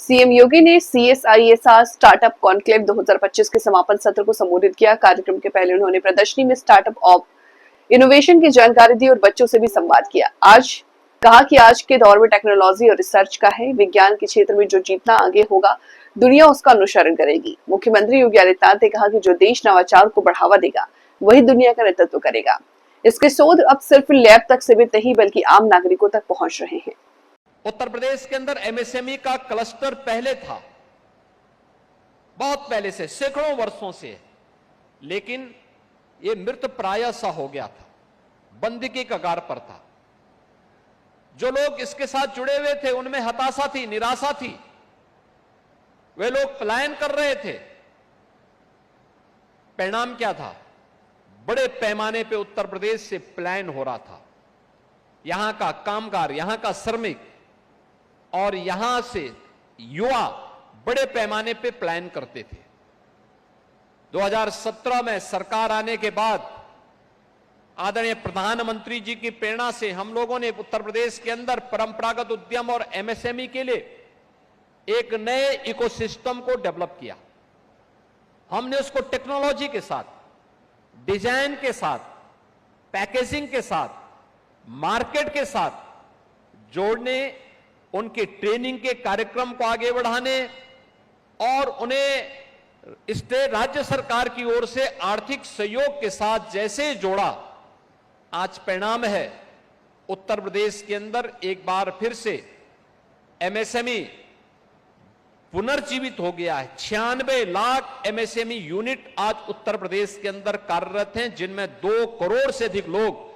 CM योगी ने CSIR startup conclave 2025 के समापन सत्र को संबोधित किया। कार्यक्रम के पहले उन्होंने प्रदर्शनी में स्टार्टअप ऑफ इनोवेशन की जानकारी दी और बच्चों से भी संवाद किया। कहा कि आज के दौर में टेक्नोलॉजी और रिसर्च का है। विज्ञान के क्षेत्र में जो जितना आगे होगा, दुनिया उसका अनुसरण करेगी। मुख्यमंत्री योगी आदित्यनाथ ने कहा कि जो देश नवाचार को बढ़ावा देगा, वही दुनिया का नेतृत्व करेगा। इसके शोध अब सिर्फ लैब तक सीमित नहीं, बल्कि आम नागरिकों तक पहुंच रहे हैं। उत्तर प्रदेश के अंदर एमएसएमई का क्लस्टर पहले था, बहुत पहले से, सैकड़ों वर्षों से, लेकिन यह मृत प्राय सा हो गया था, बंदी की कगार पर था। जो लोग इसके साथ जुड़े हुए थे उनमें हताशा थी, निराशा थी, वे लोग पलायन कर रहे थे। परिणाम क्या था? बड़े पैमाने पे उत्तर प्रदेश से पलायन हो रहा था। यहां का कामगार, यहां का श्रमिक और यहां से युवा बड़े पैमाने पे पलायन करते थे। 2017 में सरकार आने के बाद आदरणीय प्रधानमंत्री जी की प्रेरणा से हम लोगों ने उत्तर प्रदेश के अंदर परंपरागत उद्यम और एमएसएमई के लिए एक नए इकोसिस्टम को डेवलप किया। हमने उसको टेक्नोलॉजी के साथ, डिजाइन के साथ, पैकेजिंग के साथ, मार्केट के साथ जोड़ने, उनके ट्रेनिंग के कार्यक्रम को आगे बढ़ाने और उन्हें स्टेट राज्य सरकार की ओर से आर्थिक सहयोग के साथ जैसे जोड़ा, आज परिणाम है उत्तर प्रदेश के अंदर एक बार फिर से एमएसएमई पुनर्जीवित हो गया है। 96 लाख एमएसएमई यूनिट आज उत्तर प्रदेश के अंदर कार्यरत हैं, जिनमें 2 करोड़ से अधिक लोग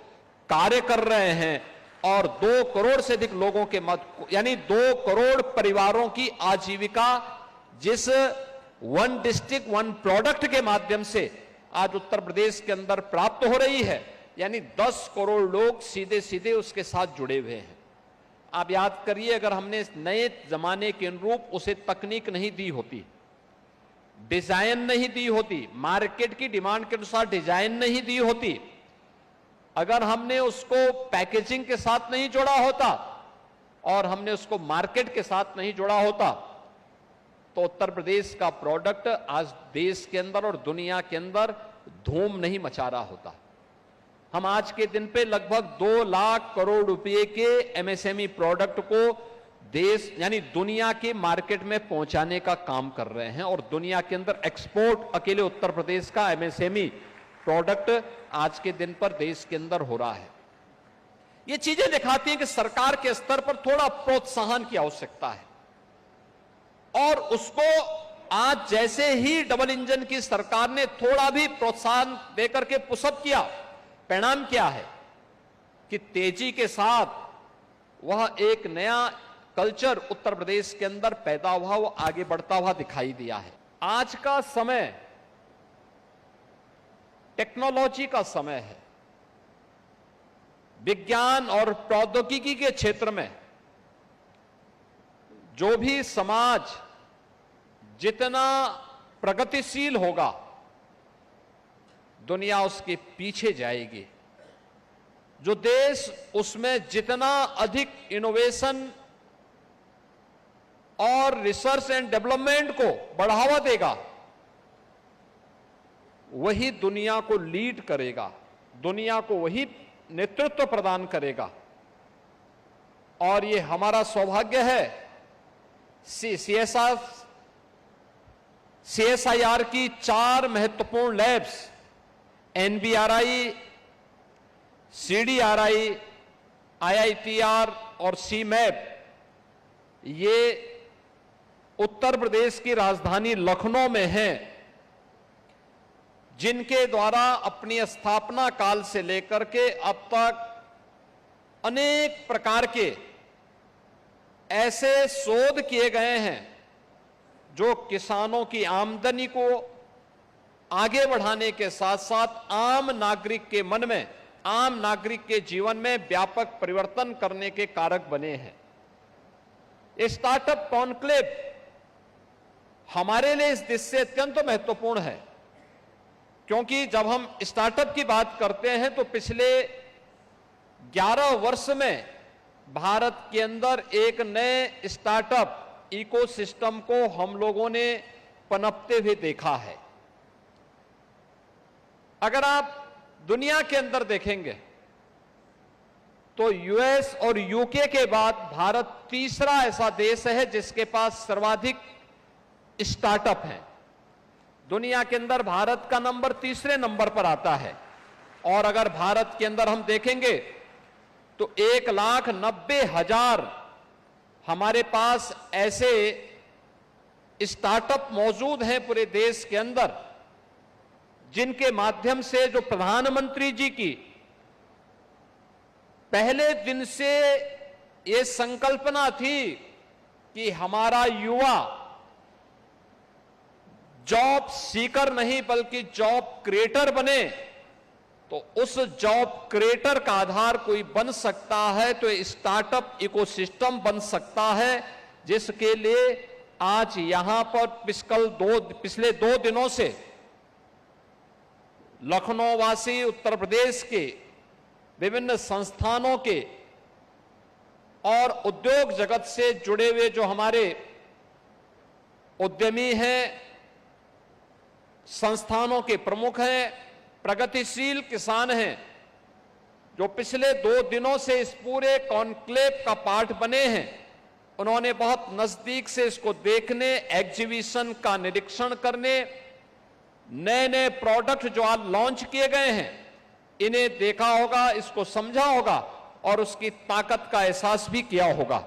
कार्य कर रहे हैं और 2 करोड़ से अधिक लोगों के यानी 2 करोड़ परिवारों की आजीविका जिस वन डिस्ट्रिक्ट वन प्रोडक्ट के माध्यम से आज उत्तर प्रदेश के अंदर प्राप्त हो रही है, यानी 10 करोड़ लोग सीधे सीधे उसके साथ जुड़े हुए हैं। आप याद करिए, अगर हमने नए जमाने के अनुरूप उसे तकनीक नहीं दी होती, डिजाइन नहीं दी होती, मार्केट की डिमांड के अनुसार डिजाइन नहीं दी होती, अगर हमने उसको पैकेजिंग के साथ नहीं जोड़ा होता और हमने उसको मार्केट के साथ नहीं जोड़ा होता, तो उत्तर प्रदेश का प्रोडक्ट आज देश के अंदर और दुनिया के अंदर धूम नहीं मचा रहा होता। हम आज के दिन पे लगभग 2 लाख करोड़ रुपए के एमएसएमई प्रोडक्ट को देश यानी दुनिया के मार्केट में पहुंचाने का काम कर रहे हैं और दुनिया के अंदर एक्सपोर्ट अकेले उत्तर प्रदेश का एमएसएमई प्रोडक्ट आज के दिन पर देश के अंदर हो रहा है। ये चीजें दिखाती हैं कि सरकार के स्तर पर थोड़ा प्रोत्साहन की आवश्यकता है और उसको आज जैसे ही डबल इंजन की सरकार ने थोड़ा भी प्रोत्साहन देकर के पुशअप किया, परिणाम क्या है कि तेजी के साथ वह एक नया कल्चर उत्तर प्रदेश के अंदर पैदा हुआ, वो आगे बढ़ता हुआ दिखाई दिया है। आज का समय टेक्नोलॉजी का समय है। विज्ञान और प्रौद्योगिकी के क्षेत्र में जो भी समाज जितना प्रगतिशील होगा, दुनिया उसके पीछे जाएगी। जो देश उसमें जितना अधिक इनोवेशन और रिसर्च एंड डेवलपमेंट को बढ़ावा देगा, वही दुनिया को लीड करेगा, दुनिया को वही नेतृत्व प्रदान करेगा। और ये हमारा सौभाग्य है, सीएसआईआर की 4 महत्वपूर्ण लैब्स, एनबीआरआई, सीडीआरआई, आईआईटीआर और सीमैप, ये उत्तर प्रदेश की राजधानी लखनऊ में हैं, जिनके द्वारा अपनी स्थापना काल से लेकर के अब तक अनेक प्रकार के ऐसे शोध किए गए हैं जो किसानों की आमदनी को आगे बढ़ाने के साथ साथ आम नागरिक के मन में, आम नागरिक के जीवन में व्यापक परिवर्तन करने के कारक बने हैं। स्टार्टअप कॉन्क्लेव हमारे लिए इस दृष्टि से अत्यंत महत्वपूर्ण है, क्योंकि जब हम स्टार्टअप की बात करते हैं तो पिछले 11 वर्ष में भारत के अंदर एक नए स्टार्टअप इकोसिस्टम को हम लोगों ने पनपते हुए देखा है। अगर आप दुनिया के अंदर देखेंगे तो यूएस और यूके के बाद भारत तीसरा ऐसा देश है जिसके पास सर्वाधिक स्टार्टअप हैं। दुनिया के अंदर भारत का नंबर तीसरे नंबर पर आता है। और अगर भारत के अंदर हम देखेंगे तो 1,90,000 हमारे पास ऐसे स्टार्टअप मौजूद हैं पूरे देश के अंदर, जिनके माध्यम से जो प्रधानमंत्री जी की पहले दिन से ये संकल्पना थी कि हमारा युवा जॉब सीकर नहीं बल्कि जॉब क्रिएटर बने, तो उस जॉब क्रिएटर का आधार कोई बन सकता है तो स्टार्टअप इकोसिस्टम बन सकता है, जिसके लिए आज यहां पर पिछले 2 दिनों से लखनऊ वासी, उत्तर प्रदेश के विभिन्न संस्थानों के और उद्योग जगत से जुड़े हुए जो हमारे उद्यमी हैं, संस्थानों के प्रमुख हैं, प्रगतिशील किसान हैं, जो पिछले 2 दिनों से इस पूरे कॉन्क्लेव का पार्ट बने हैं, उन्होंने बहुत नजदीक से इसको देखने, एग्जीबिशन का निरीक्षण करने, नए नए प्रोडक्ट जो आज लॉन्च किए गए हैं इन्हें देखा होगा, इसको समझा होगा और उसकी ताकत का एहसास भी किया होगा।